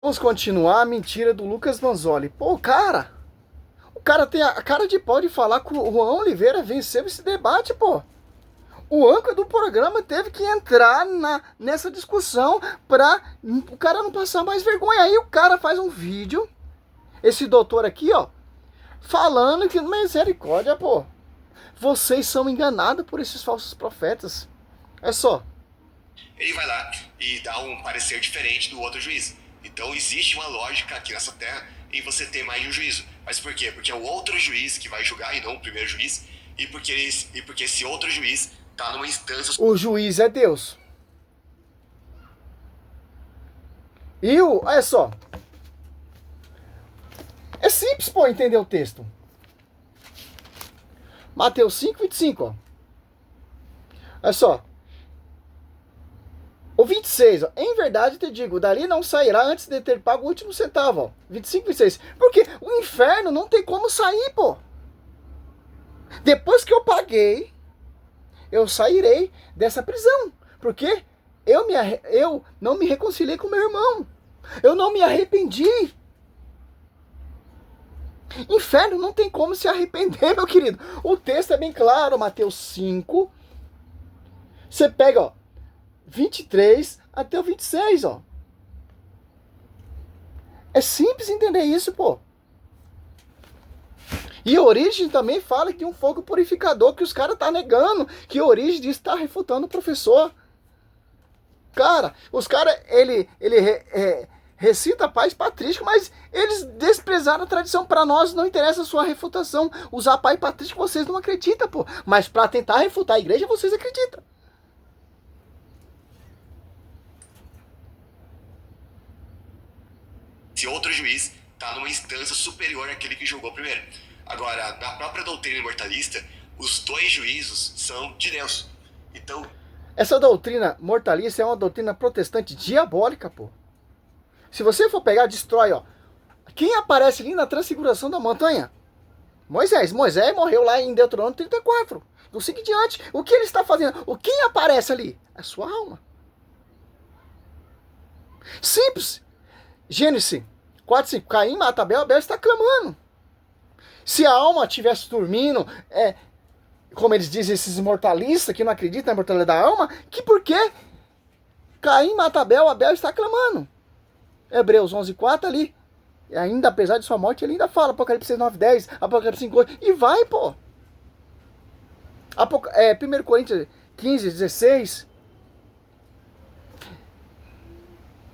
Vamos continuar a mentira do Lucas Vanzoli. Pô, o cara tem a cara de pau de falar que o Juan Oliveira venceu esse debate, pô. O âncora do programa teve que entrar nessa discussão pra o cara não passar mais vergonha. Aí o cara faz um vídeo, esse doutor aqui, ó, falando que, misericórdia, pô, vocês são enganados por esses falsos profetas. É só. Ele vai lá e dá um parecer diferente do outro juiz. Então existe uma lógica aqui nessa terra em você ter mais de um juízo. Mas por quê? Porque é o outro juiz que vai julgar e não o primeiro juiz. E porque esse outro juiz tá numa instância... O juiz é Deus. E olha só. É simples, pô, entender o texto. Mateus 5, 25, ó. Olha só. O 26, ó. Em verdade te digo, dali não sairá antes de ter pago o último centavo, ó. 25, 26. Porque o inferno não tem como sair, pô. Depois que eu paguei, eu sairei dessa prisão. Porque eu não me reconciliei com meu irmão. Eu não me arrependi. Inferno não tem como se arrepender, meu querido. O texto é bem claro, Mateus 5. Você pega, ó, 23 até o 26, ó. É simples entender isso, pô. E Origem também fala que um fogo purificador, que os caras tá negando, que Origem diz que tá refutando o professor. Cara, os caras, ele recita paz patrístico, mas eles desprezaram a tradição. Para nós não interessa a sua refutação. Usar pai patrístico vocês não acreditam, pô. Mas para tentar refutar a igreja, vocês acreditam. Esse outro juiz tá numa instância superior àquele que julgou primeiro. Agora, na própria doutrina mortalista, os dois juízos são de Deus. Então... essa doutrina mortalista é uma doutrina protestante diabólica, pô. Se você for pegar, destrói, ó. Quem aparece ali na transfiguração da montanha? Moisés. Moisés morreu lá em Deuteronômio 34. Do seguinte diante. O que ele está fazendo? O quem aparece ali? A sua alma. Simples. Gênesis 4, 5. Caim mata Abel, Abel está clamando. Se a alma estivesse dormindo, como eles dizem, esses mortalistas que não acreditam na mortalidade da alma, que por quê? Caim mata Abel, Abel está clamando. Hebreus 11, 4 ali. E ainda, apesar de sua morte, ele ainda fala. Apocalipse 9, 10, Apocalipse 5, 8. E vai, pô. 1 Coríntios 15, 16.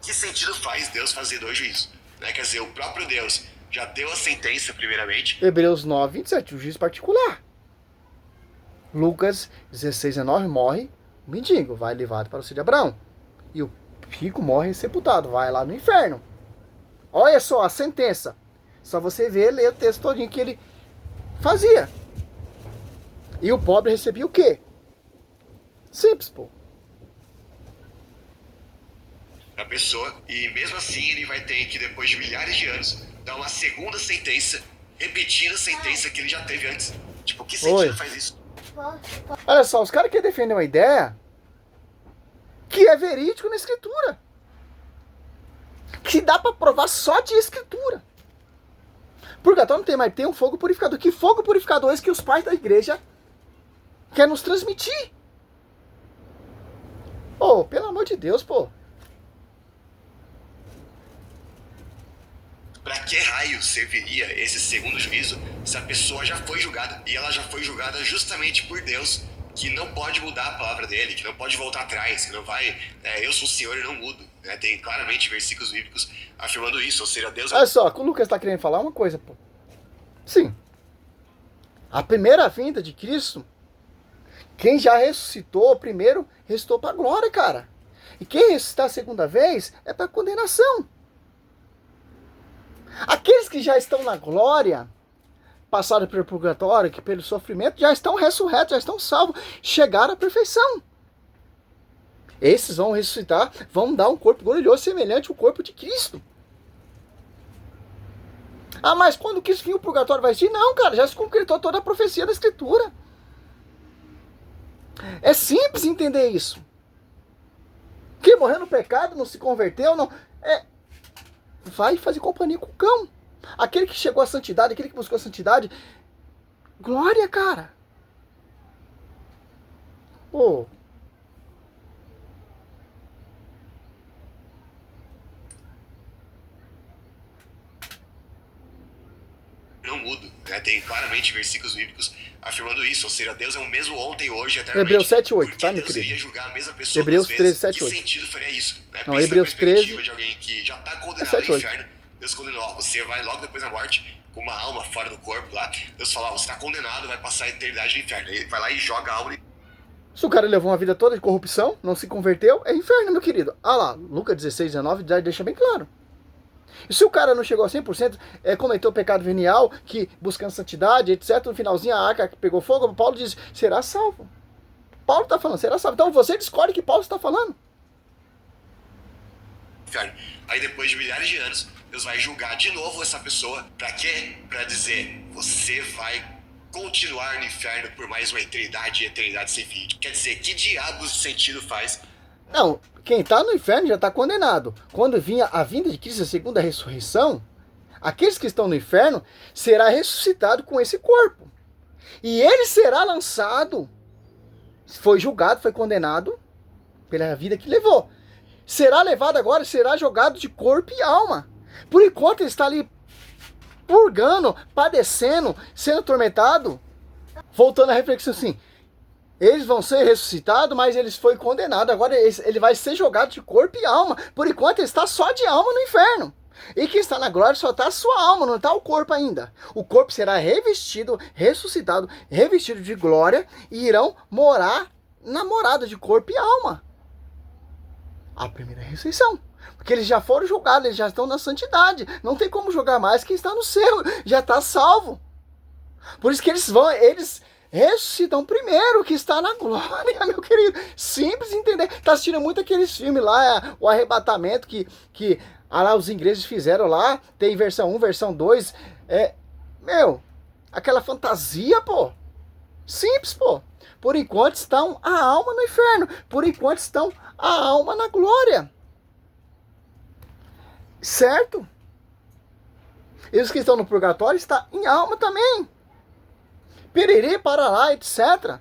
Que sentido faz Deus fazer dois juízos? Né? Quer dizer, o próprio Deus já deu a sentença primeiramente. Hebreus 9, 27, o juiz particular. Lucas 16, 19, morre o mendigo, vai levado para o seio de Abraão. E o rico morre sepultado, vai lá no inferno. Olha só a sentença. Só você ver, ler o texto todinho que ele fazia. E o pobre recebia o quê? Simples, pô. A pessoa, e mesmo assim ele vai ter que, depois de milhares de anos, dar uma segunda sentença, repetindo a sentença que ele já teve antes. Tipo, que sentido faz isso? Olha só, os caras querem defender uma ideia que é verídico na escritura. Que dá pra provar só de escritura. Purgatório não tem, mas tem um fogo purificador. Que fogo purificador é esse que os pais da igreja querem nos transmitir? Pô, pelo amor de Deus, pô. Pra que raio serviria esse segundo juízo se a pessoa já foi julgada? E ela já foi julgada justamente por Deus, que não pode mudar a palavra dele, que não pode voltar atrás, que não vai... eu sou o Senhor e não mudo. Tem claramente versículos bíblicos afirmando isso, ou seja, Deus... Olha só, o Lucas tá querendo falar uma coisa, pô. Sim. A primeira vinda de Cristo, quem já ressuscitou primeiro, ressuscitou pra glória, cara. E quem ressuscitar a segunda vez é pra condenação. Aqueles que já estão na glória, passaram pelo purgatório, que pelo sofrimento, já estão ressurretos, já estão salvos, chegaram à perfeição. Esses vão ressuscitar, vão dar um corpo glorioso semelhante ao corpo de Cristo. Ah, mas quando Cristo vir o purgatório vai existir? Não, cara, já se concretou toda a profecia da Escritura. É simples entender isso. Quem morreu no pecado, não se converteu, não... vai fazer companhia com o cão. Aquele que chegou à santidade, aquele que buscou a santidade, glória, cara. Pô. Não mudo, né? Tem claramente versículos bíblicos afirmando isso, ou seja, Deus é o mesmo ontem, hoje, eternamente. Hebreus 7:8, tá, meu Deus querido? iria julgar a mesma pessoa Hebreus duas vezes. 13, 7:8. Que sentido faria isso? Né? Não, Pensa Hebreus na perspectiva 13, de alguém que já está condenado 7, ao 8. inferno. Deus condenou, ó, você vai logo depois da morte, com uma alma fora do corpo lá. Deus fala, ó, você está condenado, vai passar a eternidade no inferno. Ele vai lá e joga a alma. Se o cara levou uma vida toda de corrupção, não se converteu, é inferno, meu querido. Ah lá, Lucas 16, 19 já deixa bem claro. E se o cara não chegou a 100%, cometeu o pecado venial, que buscando santidade, etc., no finalzinho a arca que pegou fogo, Paulo diz, será salvo. Paulo está falando, será salvo. Então você discorde que Paulo está falando. Aí depois de milhares de anos, Deus vai julgar de novo essa pessoa. Pra quê? Pra dizer, você vai continuar no inferno por mais uma eternidade e eternidade sem fim. Quer dizer, que diabos de sentido faz? Não, quem está no inferno já está condenado. Quando vinha a vinda de Cristo, a segunda ressurreição, aqueles que estão no inferno será ressuscitado com esse corpo. E ele será lançado, foi julgado, foi condenado pela vida que levou. Será levado agora, será jogado de corpo e alma. Por enquanto ele está ali purgando, padecendo, sendo atormentado. Voltando à reflexão assim, eles vão ser ressuscitados, mas eles foi condenado. Agora ele vai ser jogado de corpo e alma. Por enquanto ele está só de alma no inferno. E quem está na glória só está a sua alma, não está o corpo ainda. O corpo será revestido, ressuscitado, revestido de glória e irão morar na morada de corpo e alma. A primeira ressurreição. Porque eles já foram julgados, eles já estão na santidade. Não tem como julgar mais quem está no céu, já está salvo. Por isso que eles ressuscitam primeiro, que está na glória, meu querido. Simples entender. Tá assistindo muito aqueles filmes lá, o arrebatamento que lá os ingleses fizeram lá. Tem versão 1, versão 2. Aquela fantasia, pô. Simples, pô. Por enquanto estão a alma no inferno. Por enquanto estão a alma na glória. Certo? E os que estão no purgatório estão em alma também. Pererê, parará, etc.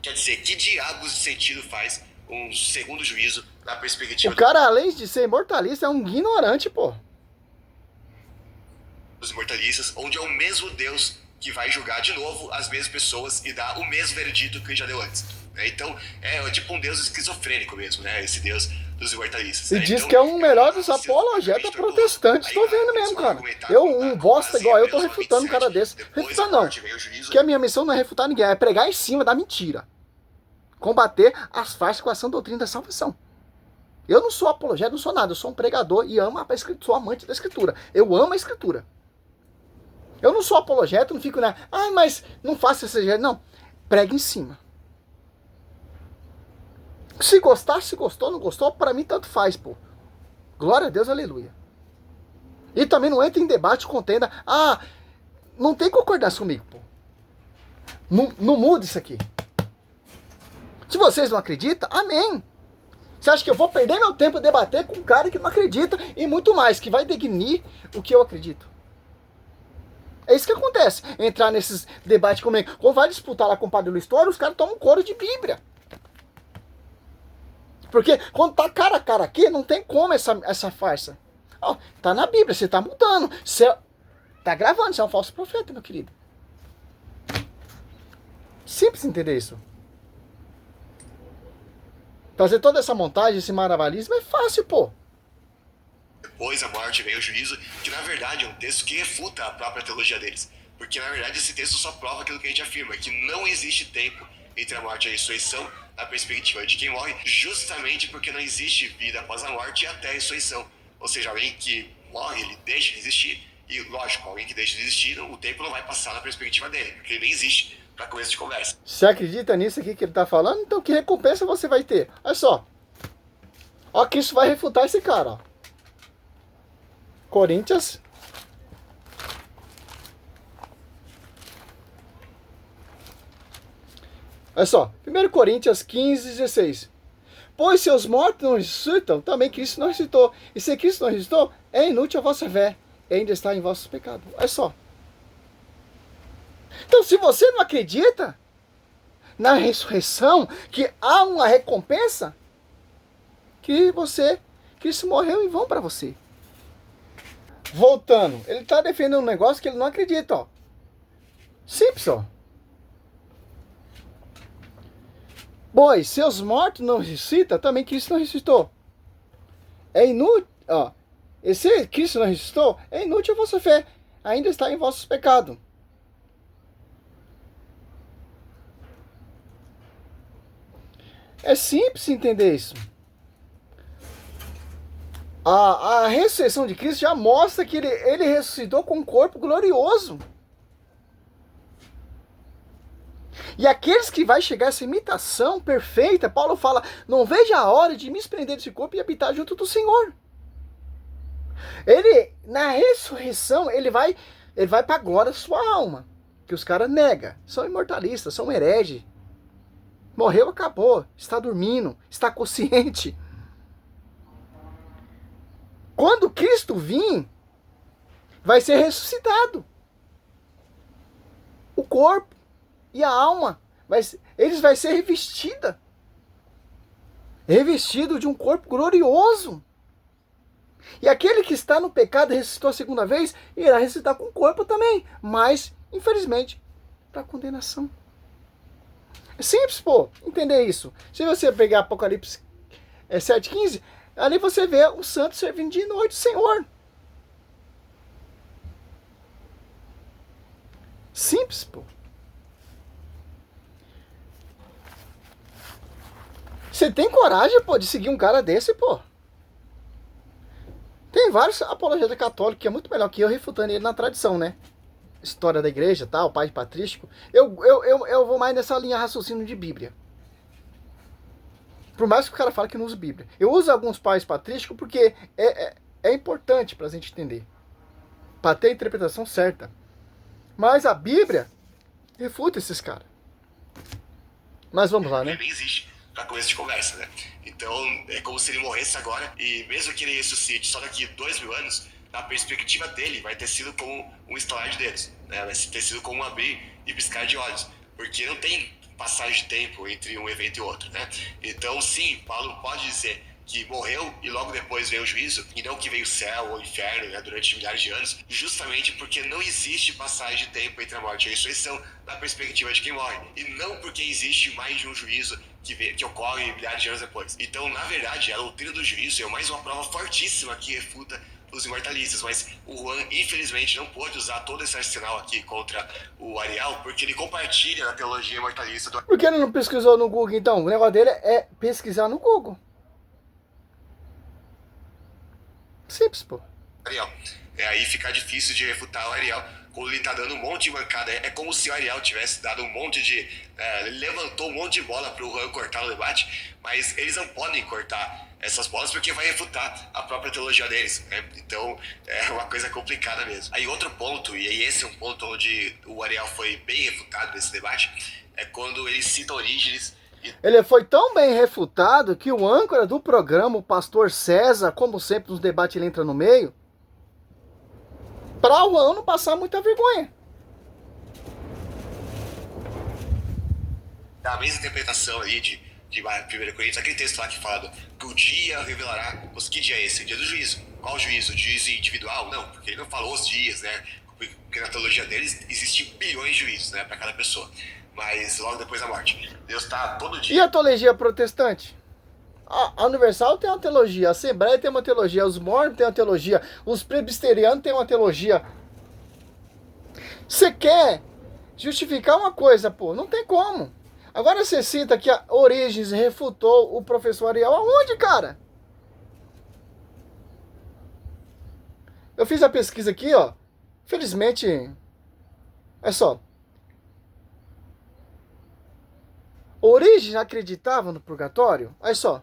Quer dizer, que diabos de sentido faz um segundo juízo na perspectiva O cara, além de ser imortalista, é um ignorante, pô. Dos imortalistas, onde é o mesmo Deus que vai julgar de novo as mesmas pessoas e dar o mesmo veredito que ele já deu antes. Então, é tipo um Deus esquizofrênico mesmo, né? Esse Deus dos imortalistas. E Né? diz então, que é um melhor dos apologetas protestantes. Estou vendo mesmo, cara. Um bosta igual eu tô refutando um cara desse. Refutando não. Que a minha missão não é refutar ninguém, é pregar em cima da mentira. Combater as farsas com a sã doutrina da salvação. Eu não sou apologeta, não sou nada. Eu sou um pregador e amo a escritura, sou amante da escritura. Eu amo a escritura. Eu não sou apologeta, não fico mas não faça esse jeito. Não. Prega em cima. Se gostar, se gostou, não gostou, pra mim tanto faz, pô. Glória a Deus, aleluia. E também não entra em debate, contenda. Não tem concordância comigo, pô. Não muda isso aqui. Se vocês não acreditam, amém. Você acha que eu vou perder meu tempo debater com um cara que não acredita e muito mais, que vai definir o que eu acredito? É isso que acontece. Entrar nesses debates comigo. Quando vai disputar lá com o Padre Luiz Toro, os caras tomam coro de Bíblia. Porque quando tá cara a cara aqui, não tem como essa farsa. Tá na Bíblia, você tá mudando. Você tá gravando, você é um falso profeta, meu querido. Simples entender isso. Fazer toda essa montagem, esse maravalismo é fácil, pô. Depois da morte vem o juízo, que na verdade é um texto que refuta a própria teologia deles. Porque na verdade esse texto só prova aquilo que a gente afirma, que não existe tempo entre a morte e a ressurreição, na perspectiva de quem morre, justamente porque não existe vida após a morte e até a ressurreição. Ou seja, alguém que morre, ele deixa de existir, e lógico, alguém que deixa de existir, o tempo não vai passar na perspectiva dele, porque ele nem existe para começo de conversa. Você acredita nisso aqui que ele tá falando? Então que recompensa você vai ter? Olha só. Ó que isso vai refutar esse cara, ó. Coríntios. Olha só, 1 Coríntios 15, 16. Pois se os mortos não ressuscitam, também Cristo não ressuscitou. E se Cristo não ressuscitou, é inútil a vossa fé. E ainda está em vossos pecados. Olha só. Então, se você não acredita na ressurreição, que há uma recompensa, que Cristo morreu em vão para você. Voltando, ele está defendendo um negócio que ele não acredita, ó. Simples, ó. Pois, se os mortos não ressuscitam, também Cristo não ressuscitou. É inútil, ó. E se Cristo não ressuscitou, é inútil a vossa fé. Ainda está em vossos pecados. É simples entender isso. A ressurreição de Cristo já mostra que ele ressuscitou com um corpo glorioso. E aqueles que vai chegar a essa imitação perfeita, Paulo fala, não veja a hora de me desprender desse corpo e habitar junto do Senhor. Ele, na ressurreição, ele vai para a glória da sua alma. Que os caras negam, são imortalistas, são hereges. Morreu, acabou, está dormindo, está consciente. Quando Cristo vir, vai ser ressuscitado. O corpo e a alma, eles vai ser revestido de um corpo glorioso. E aquele que está no pecado e ressuscitou a segunda vez, irá ressuscitar com o corpo também, mas, infelizmente, para condenação. É simples, pô, entender isso. Se você pegar Apocalipse 7,15, ali você vê o santo servindo de noite, Senhor. Simples, pô. Você tem coragem, pô, de seguir um cara desse, pô? Tem vários apologetas católicos que é muito melhor que eu, refutando ele na tradição, né? História da igreja, tal, pai patrístico. Eu vou mais nessa linha raciocínio de Bíblia. Por mais que o cara fale que não usa Bíblia. Eu uso alguns pais patrísticos porque é importante pra gente entender. Pra ter a interpretação certa. Mas a Bíblia refuta esses caras. Mas vamos lá, né? Nem existe pra começo de conversa, né? Então, é como se ele morresse agora e mesmo que ele ressuscite só daqui 2.000 anos, na perspectiva dele, vai ter sido como um estalar de dedos, né? Vai ter sido como um abrir e piscar de olhos, porque não tem passagem de tempo entre um evento e outro, né? Então, sim, Paulo pode dizer que morreu e logo depois veio o juízo, e não que veio o céu ou o inferno, né, durante milhares de anos, justamente porque não existe passagem de tempo entre a morte e a ressurreição na perspectiva de quem morre, e não porque existe mais de um juízo que ocorre milhares de anos depois. Então, na verdade, a doutrina do juízo é mais uma prova fortíssima que refuta os imortalistas, mas o Juan, infelizmente, não pôde usar todo esse arsenal aqui contra o Ariel, porque ele compartilha na teologia imortalista do... Por que ele não pesquisou no Google, então? O negócio dele é pesquisar no Google. Simples, pô. Ariel. Aí fica difícil de refutar o Ariel quando ele tá dando um monte de mancada. É como se o Ariel tivesse dado um monte de... ele levantou um monte de bola pro Juan cortar o debate, mas eles não podem cortar essas bolas porque vai refutar a própria teologia deles, né? Então é uma coisa complicada mesmo. Aí outro ponto, e aí esse é um ponto onde o Ariel foi bem refutado nesse debate, é quando ele cita Orígenes. Ele foi tão bem refutado que o âncora do programa, o pastor César, como sempre nos debates ele entra no meio, para o Juan não passar muita vergonha. A mesma interpretação aí de 1 Coríntios, aquele texto lá que fala que o dia revelará, que dia é esse? O dia do juízo. Qual juízo? O juízo individual? Não, porque ele não falou os dias, né? Porque na teologia deles existem bilhões de juízos, né, para cada pessoa. Mas logo depois da morte. Deus está todo dia... E a teologia protestante? A Universal tem uma teologia, a Assembleia tem uma teologia, os mormons têm uma teologia, os presbiterianos têm uma teologia. Você quer justificar uma coisa, pô, não tem como. Agora você cita que a Orígenes refutou o professor Ariel aonde, cara? Eu fiz a pesquisa aqui, ó. Felizmente, é só. Orígenes acreditava no purgatório? Olha só.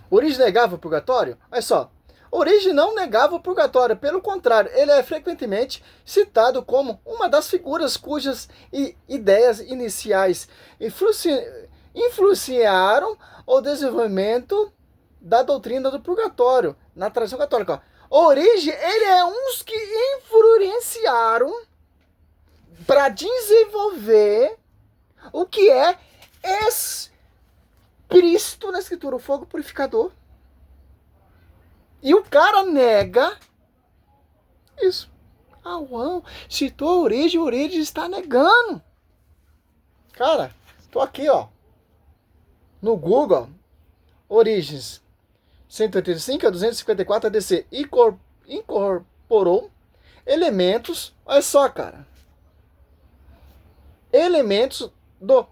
Orígenes negava o purgatório? Olha só. Orígenes não negava o purgatório, pelo contrário, ele é frequentemente citado como uma das figuras cujas ideias iniciais influenciaram o desenvolvimento da doutrina do purgatório na tradição católica. Origem, ele é uns que influenciaram para desenvolver o que é Cristo na escritura, o fogo purificador. E o cara nega isso. Ah, uau, citou a Origem está negando. Cara, tô aqui, ó, no Google, Origens 185 a 254 ADC, incorporou elementos, olha só, cara, elementos do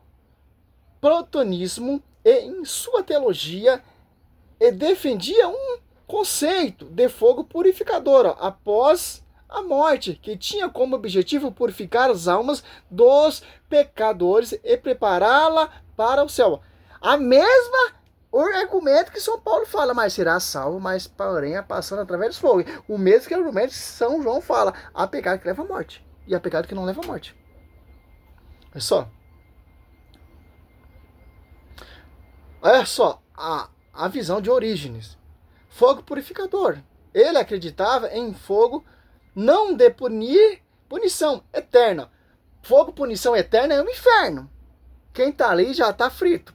protonismo e em sua teologia e defendia um conceito de fogo purificador, ó, após a morte, que tinha como objetivo purificar as almas dos pecadores e prepará-la para o céu. A mesma argumento que São Paulo fala, mas será salvo, mas porém passando através dos fogos. O mesmo que o argumento que São João fala, há pecado que leva à morte e há pecado que não leva à morte. Olha só. Olha só a visão de Orígenes. Fogo purificador. Ele acreditava em fogo não de punição eterna. Fogo, punição eterna é o inferno. Quem tá ali já tá frito.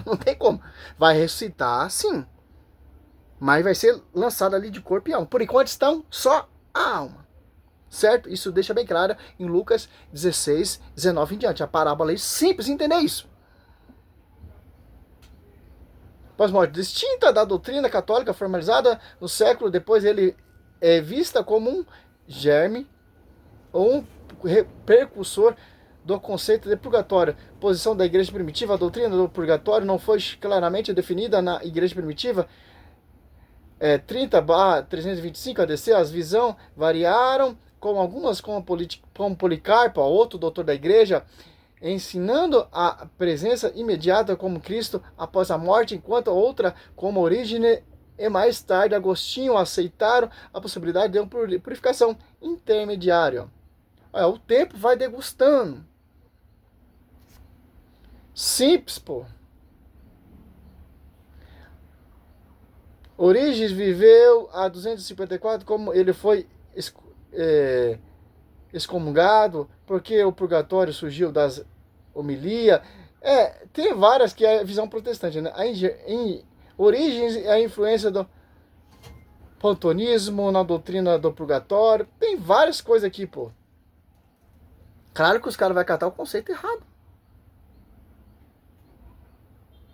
Não tem como. Vai ressuscitar, sim. Mas vai ser lançado ali de corpo e alma. Por enquanto estão só a alma. Certo? Isso deixa bem claro em Lucas 16, 19 em diante. A parábola é simples entender isso. Pós-morte distinta da doutrina católica formalizada no século depois, ele é vista como um germe ou um precursor do conceito de purgatório. Posição da igreja primitiva, a doutrina do purgatório não foi claramente definida na igreja primitiva. 30/325 ADC, as visões variaram, com algumas como Policarpo, outro doutor da igreja, ensinando a presença imediata como Cristo após a morte, enquanto a outra como Orígenes e mais tarde Agostinho aceitaram a possibilidade de uma purificação intermediária. Olha, o tempo vai degustando. Simples, pô. Orígenes viveu a 254, como ele foi excomungado, porque o purgatório surgiu das homilias. Tem várias que é a visão protestante, né? Em Orígenes, a influência do pontonismo na doutrina do purgatório. Tem várias coisas aqui, pô. Claro que os caras vão catar o conceito errado.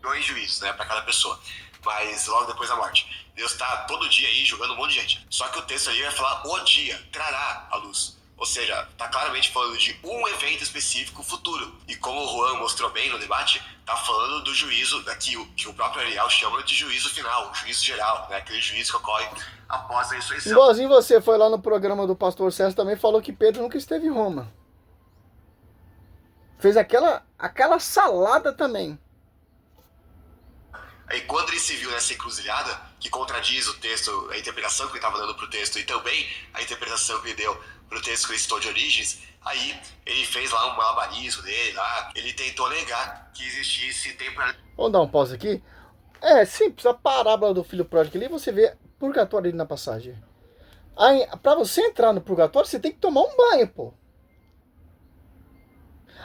Dois juízos, né, para cada pessoa. Mas logo depois da morte. Deus tá todo dia aí julgando um monte de gente. Só que o texto ali vai falar o dia, trará a luz. Ou seja, tá claramente falando de um evento específico futuro. E como o Juan mostrou bem no debate, tá falando do juízo daqui, que o próprio Ariel chama de juízo final, juízo geral, né? Aquele juízo que ocorre após a ressurreição. Igualzinho você foi lá no programa do pastor César, também falou que Pedro nunca esteve em Roma. Fez aquela salada também. Aí quando ele se viu nessa encruzilhada, que contradiz o texto, a interpretação que ele estava dando para o texto e também a interpretação que ele deu para o texto que ele citou de Origens, aí ele fez lá um malabarismo dele, lá, ele tentou negar que existisse temporalidade. Vamos dar um pause aqui. É simples, a parábola do filho pródigo ali, você vê purgatório ali na passagem. Aí, para você entrar no purgatório, você tem que tomar um banho, pô.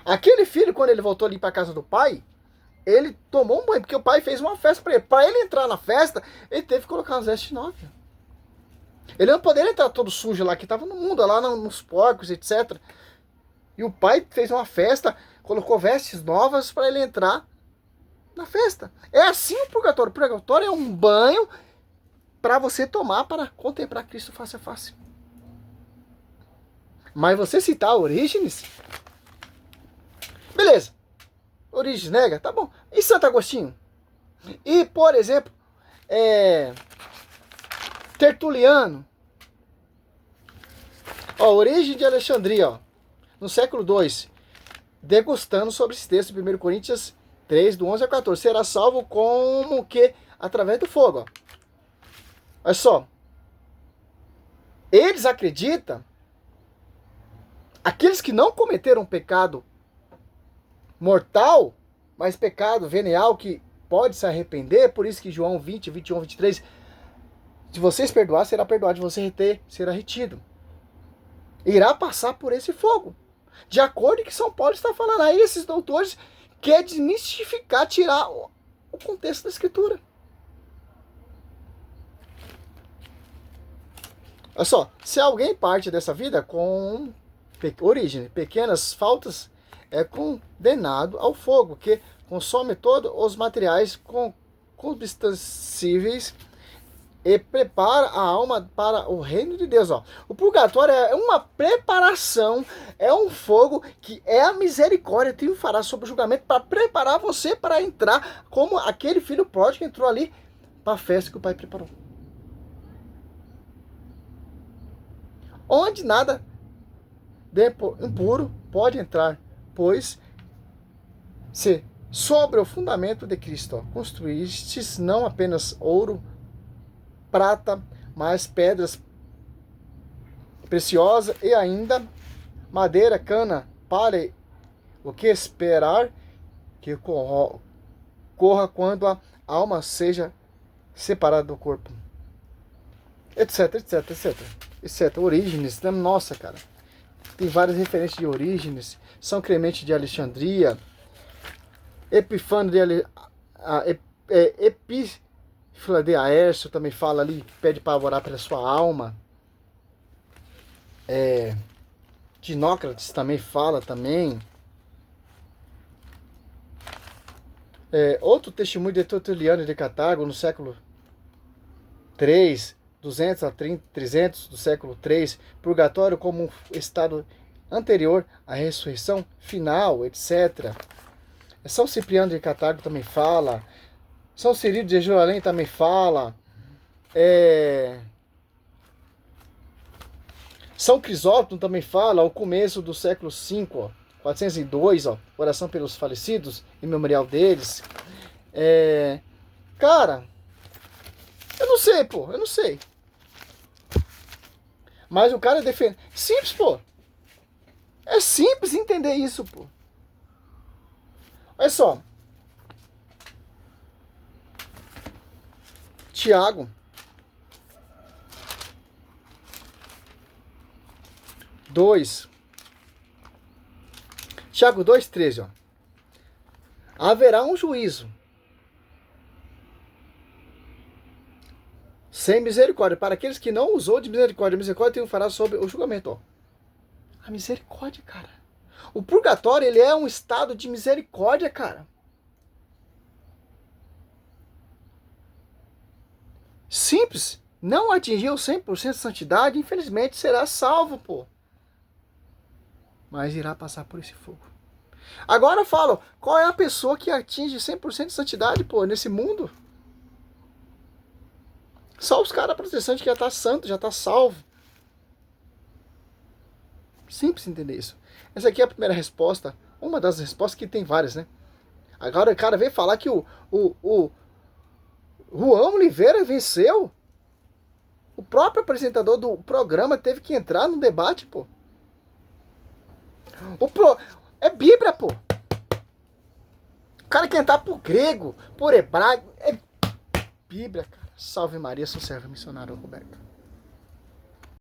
Aquele filho, quando ele voltou ali para casa do pai, ele tomou um banho, porque o pai fez uma festa para ele. Para ele entrar na festa, ele teve que colocar umas vestes novas. Ele não poderia entrar todo sujo lá, que estava no mundo, lá nos porcos, etc. E o pai fez uma festa, colocou vestes novas para ele entrar na festa. É assim o purgatório. O purgatório é um banho para você tomar para contemplar Cristo face a face. Mas você citar Orígenes, beleza. Orígenes nega, tá bom. E Santo Agostinho? E, por exemplo, Tertuliano. Ó, Origem de Alexandria, ó, no século II, degustando sobre esse texto, 1 Coríntios 3, do 11 ao 14. Será salvo como que? Através do fogo, ó. Olha só. Eles acreditam, aqueles que não cometeram pecado mortal, mas pecado venial que pode se arrepender, por isso que João 20, 21, 23, se vocês perdoar, será perdoado, se você reter, será retido. Irá passar por esse fogo. De acordo com o que São Paulo está falando aí, esses doutores querem desmistificar, tirar o contexto da Escritura. Olha só, se alguém parte dessa vida com origem, pequenas faltas, é condenado ao fogo, que consome todos os materiais combustíveis e prepara a alma para o reino de Deus. Ó. O purgatório é uma preparação, é um fogo que é a misericórdia que triunfará sobre o julgamento para preparar você para entrar como aquele filho pródigo que entrou ali para a festa que o pai preparou. Onde nada de impuro pode entrar, pois se sobre o fundamento de Cristo construístes não apenas ouro, prata, mas pedras preciosas e ainda madeira, cana, palha, o que esperar que corra quando a alma seja separada do corpo, etc, etc, etc, etc. Orígenes, nossa, cara, tem várias referências de Orígenes, São Clemente de Alexandria, Epifânio de Epífila de Aércio também fala ali, pede para orar pela sua alma. Dinócrates também fala também. Outro testemunho de Tertuliano de Cartago no século 3, 200 a 300 do século 3, purgatório como um estado anterior à ressurreição final, etc. São Cipriano de Cartago também fala. São Cirilo de Jerusalém também fala. São Crisóstomo também fala, ao começo do século V, 402, oração pelos falecidos, em memorial deles. Cara, eu não sei, pô, eu não sei. Mas o cara defende. Simples, pô. É simples entender isso, pô. Olha só. Tiago 2. Tiago 2,13, ó. Haverá um juízo sem misericórdia para aqueles que não usou de misericórdia. A misericórdia triunfará sobre o julgamento, ó. A misericórdia, cara. O purgatório, ele é um estado de misericórdia, cara. Simples. Não atingiu 100% de santidade, infelizmente será salvo, pô. Mas irá passar por esse fogo. Agora eu falo, qual é a pessoa que atinge 100% de santidade, pô, nesse mundo? Só os caras protestantes que já tá santo, já tá salvo. Simples entender isso. Essa aqui é a primeira resposta, uma das respostas que tem várias, né? Agora o cara veio falar que o Juan Oliveira venceu. O próprio apresentador do programa teve que entrar no debate, pô. É Bíblia, pô. O cara quer entrar por grego, por hebraico. É Bíblia, cara. Salve Maria, sou servo missionário Roberto.